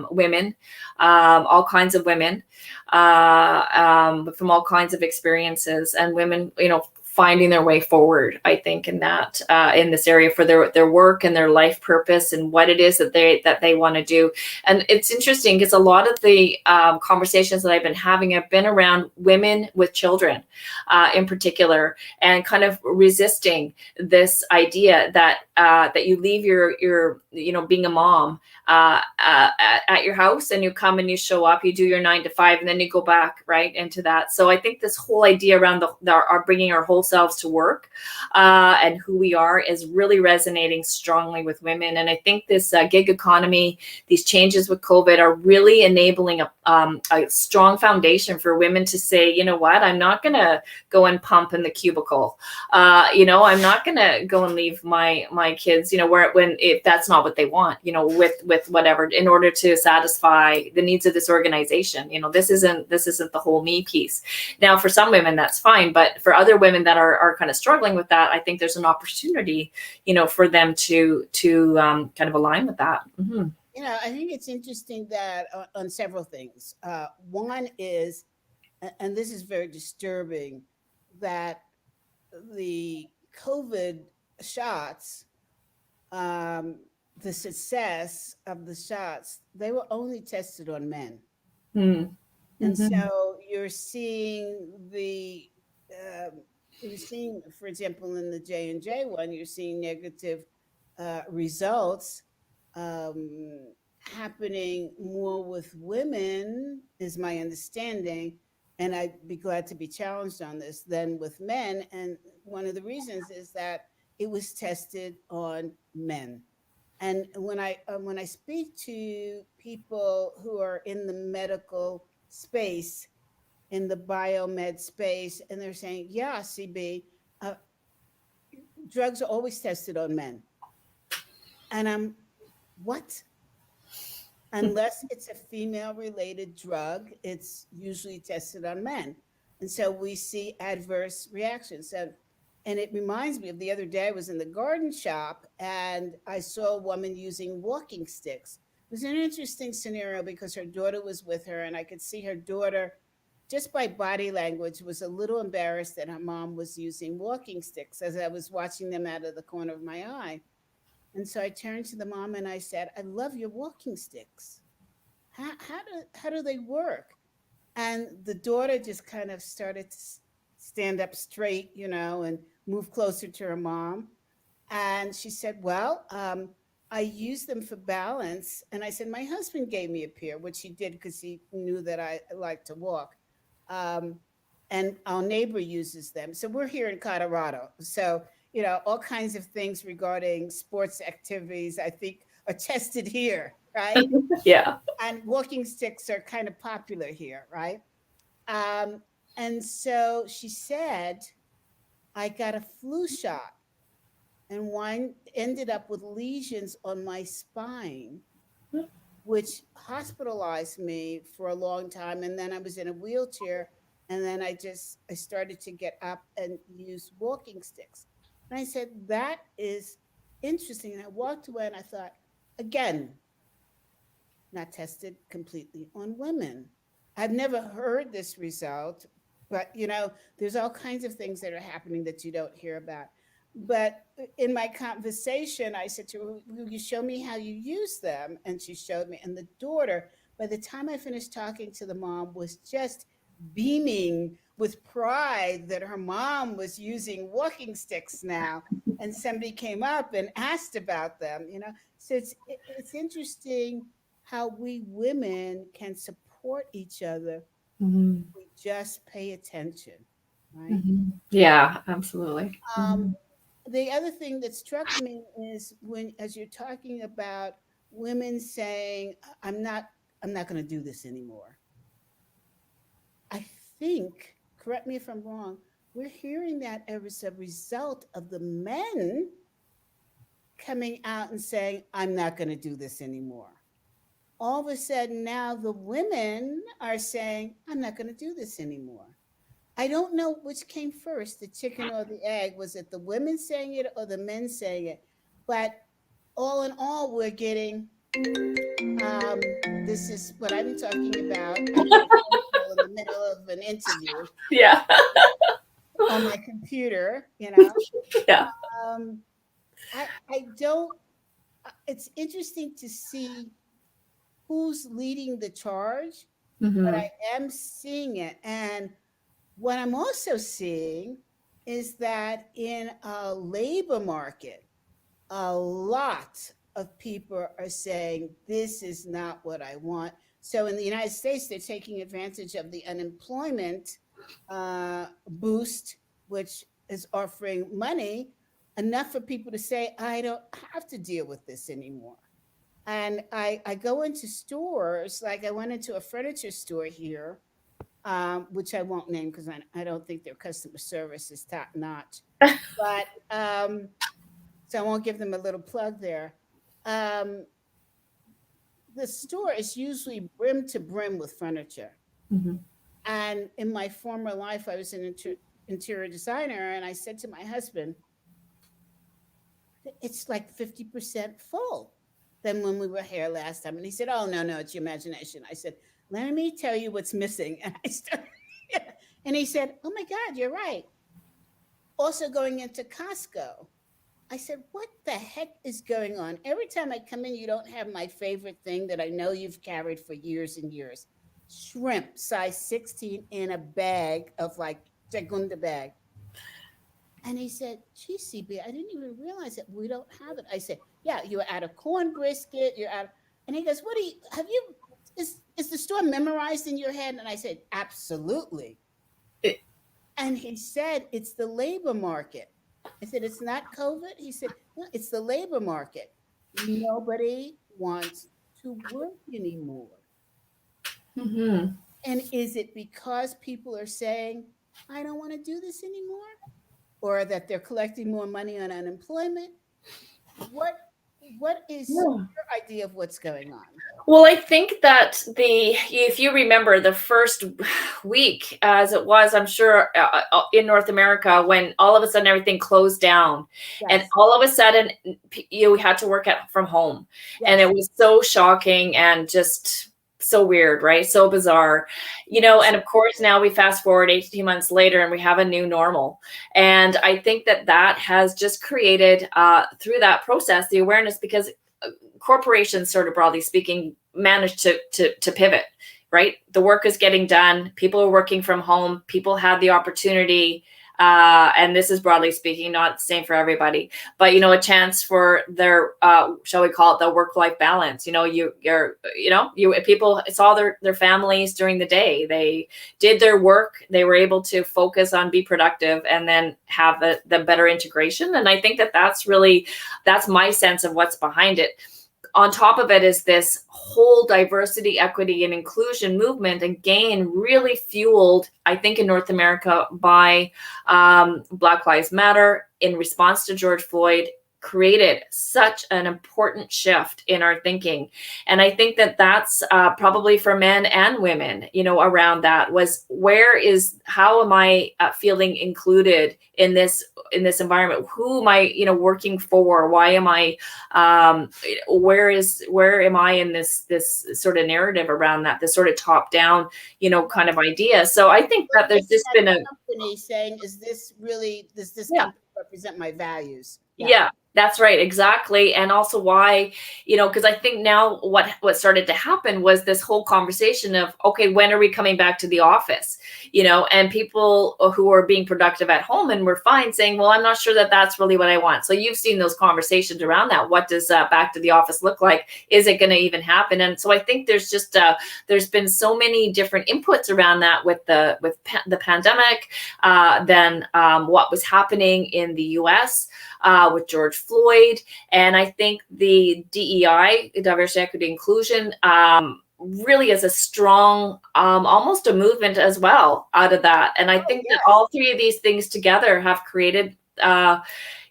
women, all kinds of women, from all kinds of experiences, and women, finding their way forward, I think, in that in this area for their work and their life purpose and what it is that they want to do. And it's interesting because a lot of the conversations that I've been having have been around women with children, in particular, and kind of resisting this idea that that you leave your being a mom at your house, and you come and you show up, you do your 9 to 5, and then you go back right into that. So I think this whole idea around our bringing our whole selves to work and who we are is really resonating strongly with women. And I think this gig economy, these changes with COVID, are really enabling a strong foundation for women to say, you know what, I'm not going to go and pump in the cubicle. I'm not going to go and leave my kids, if that's not what they want, with whatever, in order to satisfy the needs of this organization. This isn't the whole me piece. Now, for some women, that's fine. But for other women that are kind of struggling with that, I think there's an opportunity, for them to kind of align with that. Mm-hmm. I think it's interesting that on several things. One is, and this is very disturbing, that the COVID shots, the success of the shots, they were only tested on men. Mm-hmm. And so you're seeing for example, in the J&J one, you're seeing negative results happening more with women, is my understanding, and I'd be glad to be challenged on this, than with men. And one of the reasons is that it was tested on men. And when I speak to people who are in the medical space, in the biomed space, and they're saying, yeah, CB, drugs are always tested on men. And I'm, what? Unless it's a female-related drug, it's usually tested on men. And so we see adverse reactions. And it reminds me of the other day, I was in the garden shop and I saw a woman using walking sticks. It was an interesting scenario because her daughter was with her, and I could see her daughter, just by body language, was a little embarrassed that her mom was using walking sticks, as I was watching them out of the corner of my eye. And so I turned to the mom and I said, I love your walking sticks. How do they work? And the daughter just kind of started to stand up straight, and move closer to her mom. And she said, well, I use them for balance. And I said, my husband gave me a pair, which he did because he knew that I like to walk. Um, and our neighbor uses them. So we're here in Colorado. So, all kinds of things regarding sports activities, I think, are tested here, right? Yeah. And walking sticks are kind of popular here, right? Um, and so she said, I got a flu shot, and one ended up with lesions on my spine, which hospitalized me for a long time. And then I was in a wheelchair. And then I started to get up and use walking sticks. And I said, that is interesting. And I walked away and I thought, again, not tested completely on women. I've never heard this result, but there's all kinds of things that are happening that you don't hear about. But in my conversation, I said to her, will you show me how you use them? And she showed me. And the daughter, by the time I finished talking to the mom, was just beaming with pride that her mom was using walking sticks now. And somebody came up and asked about them, So it's interesting how we women can support each other Mm-hmm. if we just pay attention, right? Mm-hmm. Yeah, absolutely. The other thing that struck me is as you're talking about women saying, I'm not going to do this anymore. I think, correct me if I'm wrong, we're hearing that as a result of the men coming out and saying, I'm not going to do this anymore. All of a sudden now the women are saying, I'm not going to do this anymore. I don't know which came first, the chicken or the egg. Was it the women saying it or the men saying it? But all in all, we're getting, this is what I'm talking about. I get a phone call in the middle of an interview. Yeah. On my computer, Yeah. I don't, it's interesting to see who's leading the charge, but I am seeing it. And what I'm also seeing is that in a labor market, a lot of people are saying, this is not what I want. So in the United States, they're taking advantage of the unemployment boost, which is offering money enough for people to say, I don't have to deal with this anymore. And I go into stores, like I went into a furniture store here, which I won't name because I don't think their customer service is top notch. But so I won't give them a little plug there. The store is usually brim to brim with furniture. Mm-hmm. And in my former life, I was an interior designer, and I said to my husband, it's like 50% full than when we were here last time. And he said, oh, no, it's your imagination. I said, let me tell you what's missing. And I started, and he said, oh my God, you're right. Also going into Costco. I said, what the heck is going on? Every time I come in, you don't have my favorite thing that I know you've carried for years and years. Shrimp, size 16 in a bag of like segunda bag. And he said, gee, CB, I didn't even realize that we don't have it. I said, yeah, you're out of corn brisket, you're out. And he goes, is the store memorized in your head? And I said, absolutely. And he said, it's the labor market. I said, it's not COVID? He said, no, it's the labor market. Nobody wants to work anymore. Mm-hmm. And is it because people are saying, I don't want to do this anymore? Or that they're collecting more money on unemployment? What is your idea of what's going on? Well, I think that if you remember the first week, as it was, I'm sure in North America, when all of a sudden everything closed down, yes. And all of a sudden you had to work from home, yes. And it was so shocking and just so weird, right? So bizarre, and of course now we fast forward 18 months later and we have a new normal. And I think that has just created through that process, the awareness, because corporations, sort of broadly speaking, managed to pivot, right? The work is getting done. People are working from home. People have the opportunity, and this is broadly speaking, not the same for everybody, but a chance for their, shall we call it, the work-life balance. People saw their families during the day. They did their work. They were able to focus on be productive, and then have the better integration. And I think that's my sense of what's behind it. On top of it is this whole diversity, equity, and inclusion movement, again, really fueled, I think, in North America by Black Lives Matter in response to George Floyd, created such an important shift in our thinking. And I think that's probably for men and women, around that was, how am I feeling included in this environment? Who am I, working for? Why am I, where am I in this sort of narrative around that, this sort of top down, kind of idea. So I think that there's just been a company saying, does this company represent my values? Yeah, that's right. Exactly. And also why, because I think now what started to happen was this whole conversation of, okay, when are we coming back to the office? And people who are being productive at home and were fine saying, well, I'm not sure that that's really what I want. So you've seen those conversations around that. What does back to the office look like? Is it going to even happen? And so I think there's just, there's been so many different inputs around that with the pandemic, then what was happening in the US, with George Floyd. And I think the DEI, diversity, equity, inclusion, really is a strong, almost a movement as well out of that. And I think that all three of these things together have created, and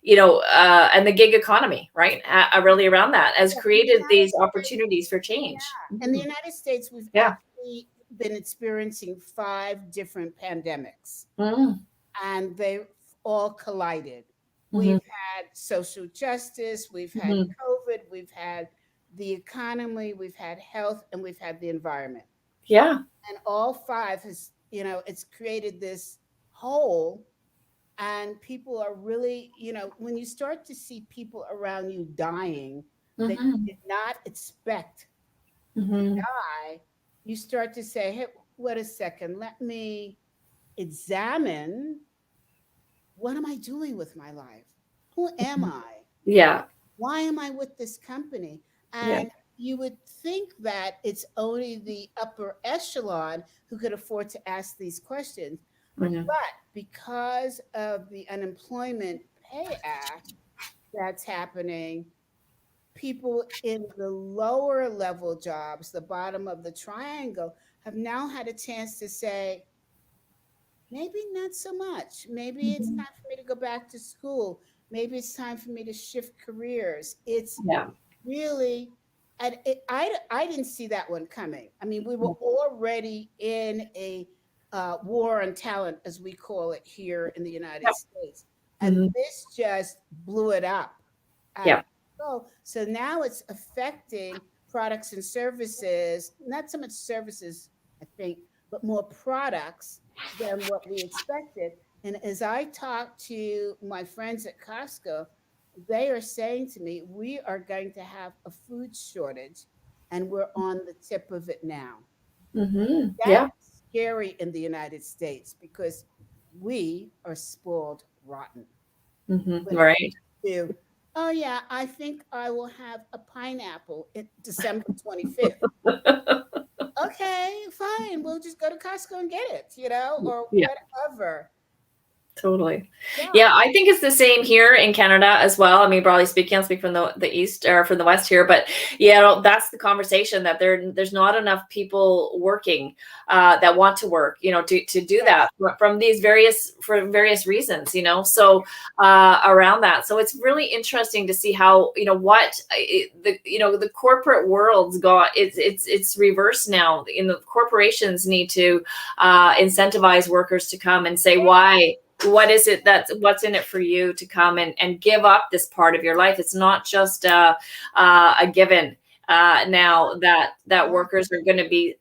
the gig economy, right? Really around that has created these opportunities for change. Yeah. In the United States, we've actually been experiencing 5 different pandemics, and they've all collided. We've had social justice, we've had COVID, we've had the economy, we've had health, and we've had the environment. Yeah. And all 5 has, it's created this whole, and people are really, when you start to see people around you dying that you did not expect to die, you start to say, hey, wait a second, let me examine, what am I doing with my life? Who am I? Yeah. Why am I with this company? And you would think that it's only the upper echelon who could afford to ask these questions. But because of the Unemployment Pay Act that's happening, people in the lower level jobs, the bottom of the triangle, have now had a chance to say, maybe not so much. Maybe it's time for me to go back to school. Maybe it's time for me to shift careers. It's really, and I didn't see that one coming. I mean, we were already in a war on talent, as we call it here in the United States. And this just blew it up. So now it's affecting products and services, not so much services, I think, but more products than what we expected. And as I talk to my friends at Costco, they are saying to me, we are going to have a food shortage, and we're on the tip of it now. That's scary in the United States because we are spoiled rotten. Right. Oh yeah, I think I will have a pineapple in December 25th. Okay, fine. We'll just go to Costco and get it, or whatever. Totally. Yeah, I think it's the same here in Canada as well. I mean, broadly speaking, I'll speak from the east or from the west here, but that's the conversation, that there's not enough people working that want to work, to do that from these various reasons, so around that. So it's really interesting to see how, the corporate world's got it's reversed now. The corporations need to incentivize workers to come and say why. What is it what's in it for you to come and give up this part of your life? It's not just a given now that workers are going to be,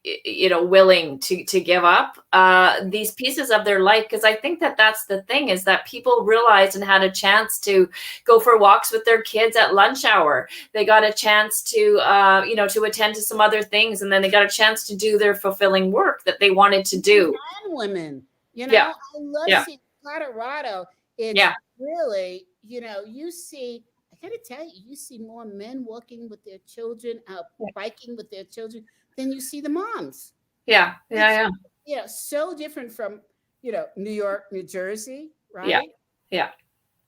willing to give up these pieces of their life, because I think that that's the thing, is that people realized and had a chance to go for walks with their kids at lunch hour. They got a chance to to attend to some other things, and then they got a chance to do their fulfilling work that they wanted to do. And women, Yeah, I love yeah, seeing Colorado. It's yeah, really, you see, I gotta tell you, you see more men walking with their children, out biking with their children than you see the moms. yeah, It's, yeah, so different from, New York, New Jersey, yeah, right? yeah,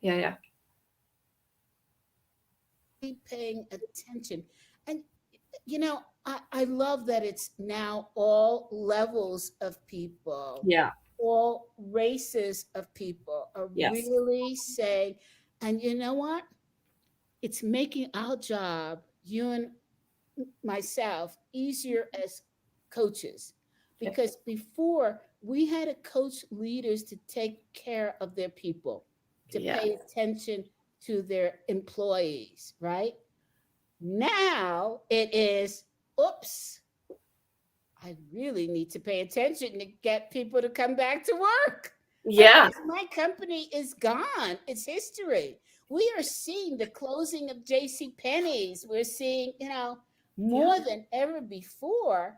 yeah, yeah, Keep paying attention. And, I love that it's now all levels of people, yeah, all races of people are yes, really saying, and you know what? It's making our job, you and myself, easier as coaches. yeah, Because before we had to coach leaders to take care of their people, to yeah, pay attention to their employees, right? Now it is, oops, I really need to pay attention to get people to come back to work. yeah, Otherwise, my company is gone. It's history. We are seeing the closing of J.C. Penney's. We're seeing, yeah, more than ever before. yeah.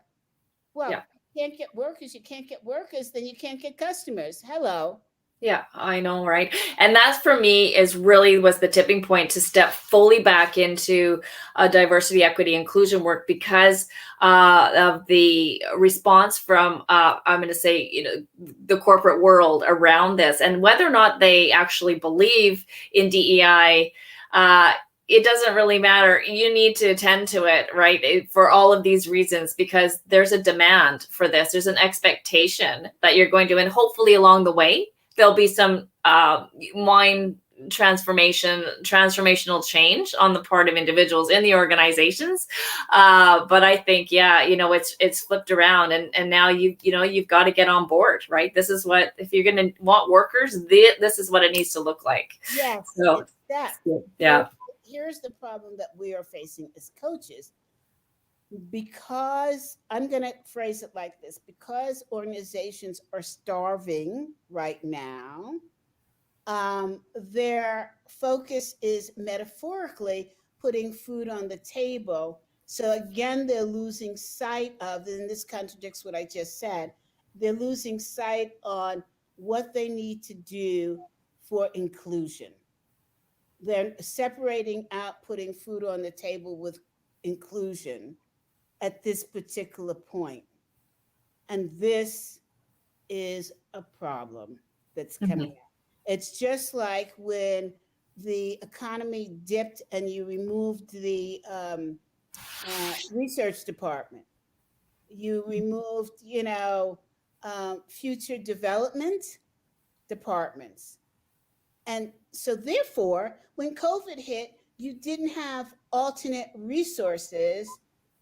Well, you can't get workers. You can't get workers, then you can't get customers. Hello. Yeah, I know, right? And that for me is really was the tipping point to step fully back into diversity, equity, inclusion work, because of the response from I'm going to say, the corporate world around this, and whether or not they actually believe in DEI. It doesn't really matter. You need to attend to it, right? For all of these reasons, because there's a demand for this. There's an expectation that you're going to, and hopefully along the way, there'll be some mind transformational change on the part of individuals in the organizations. But I think, it's flipped around, and now you've got to get on board, right? This is what, if you're going to want workers, this is what it needs to look like. Yes, So, it's that. yeah. So here's the problem that we are facing as coaches. Because I'm going to phrase it like this, because organizations are starving right now, their focus is metaphorically putting food on the table. So again, they're losing sight of, and this contradicts what I just said, they're losing sight on what they need to do for inclusion. They're separating out putting food on the table with inclusion at this particular point. And this is a problem that's coming Mhm. out. It's just like when the economy dipped and you removed the research department, you removed, future development departments. And so, therefore, when COVID hit, you didn't have alternate resources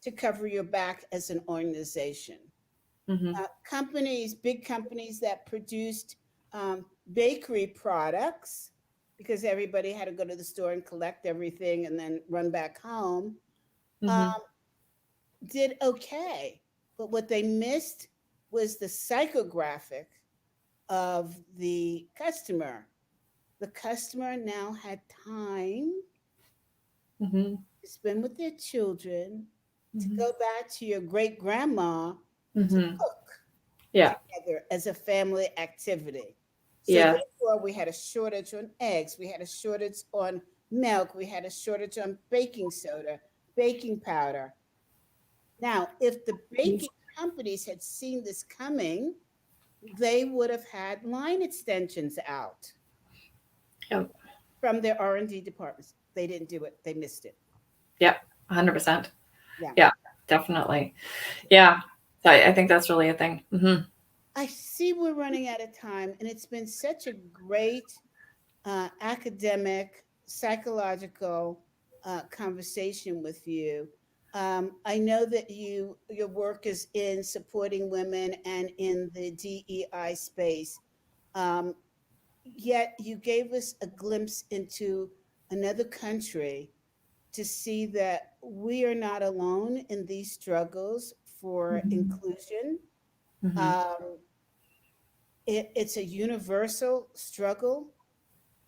to cover your back as an organization. Mhm. Companies, big companies that produced bakery products, because everybody had to go to the store and collect everything and then run back home, Mhm. um, did okay. But what they missed was the psychographic of the customer. The customer now had time Mhm. to spend with their children, to Mhm. go back to your great grandma to Mhm. cook Yeah. together as a family activity. So Yeah. therefore, we had a shortage on eggs, we had a shortage on milk, we had a shortage on baking soda, baking powder. Now, if the baking companies had seen this coming, they would have had line extensions out Yeah. from their R&D departments. They didn't do it. They missed it. Yeah. 100%. Yeah. Yeah. Definitely. Yeah. I think that's really a thing. Hmm. I see we're running out of time, and it's been such a great academic, psychological conversation with you. I know that your work is in supporting women and in the DEI space. Um, Yet you gave us a glimpse into another country to see that we are not alone in these struggles for inclusion. It's a universal struggle,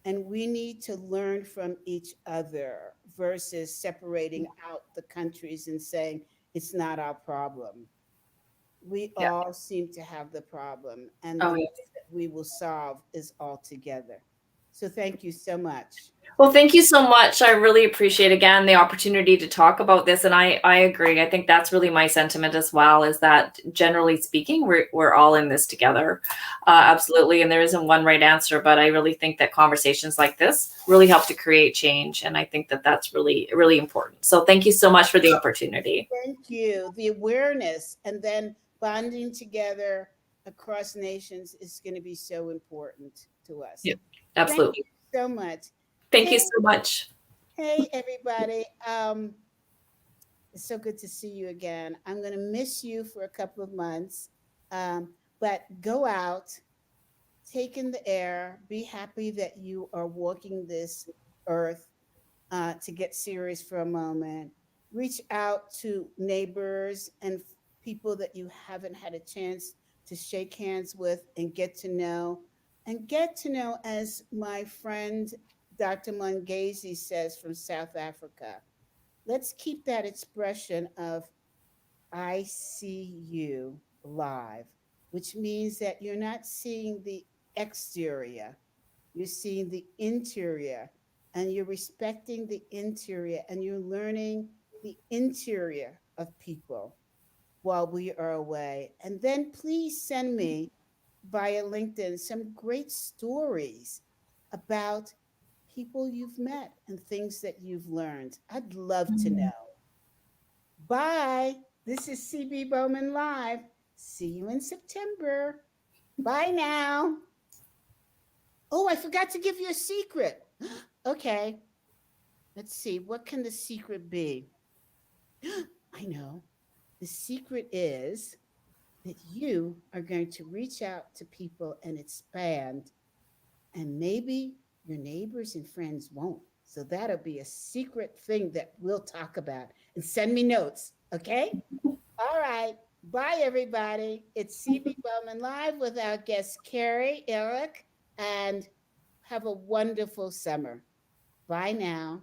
and we need to learn from each other versus separating out the countries and saying it's not our problem. We Yeah. all seem to have the problem, and Oh, the way yes. that we will solve is all together. So thank you so much. Well, thank you so much. I really appreciate again the opportunity to talk about this, and I agree. I think that's really my sentiment as well. Is that generally speaking, we're all in this together, absolutely. And there isn't one right answer, but I really think that conversations like this really help to create change, and I think that that's really really important. So thank you so much for the opportunity. Thank you. The awareness and then bonding together across nations is going to be so important to us. Yeah, Thank absolutely. you so much. Thank you Hey, so much. hey, everybody. It's so good to see you again. I'm going to miss you for a couple of months, but go out, take in the air, be happy that you are walking this earth, to get serious for a moment. Reach out to neighbors and people that you haven't had a chance to shake hands with and get to know. And get to know, as my friend Dr. Mungezi says from South Africa, let's keep that expression of I see you live, which means that you're not seeing the exterior, you're seeing the interior, and you're respecting the interior, and you're learning the interior of people while we are away. And then please send me via LinkedIn some great stories about people you've met and things that you've learned. I'd love to know. Bye. This is CB Bowman Live. See you in September. Bye now. Oh, I forgot to give you a secret. Okay. Let's see. What can the secret be? I know. The secret is that you are going to reach out to people and expand, and maybe your neighbors and friends won't. So that'll be a secret thing that we'll talk about. And send me notes. Okay. All right. Bye, everybody. It's CB Bowman Live with our guest, Carrie Elrick, and have a wonderful summer. Bye now.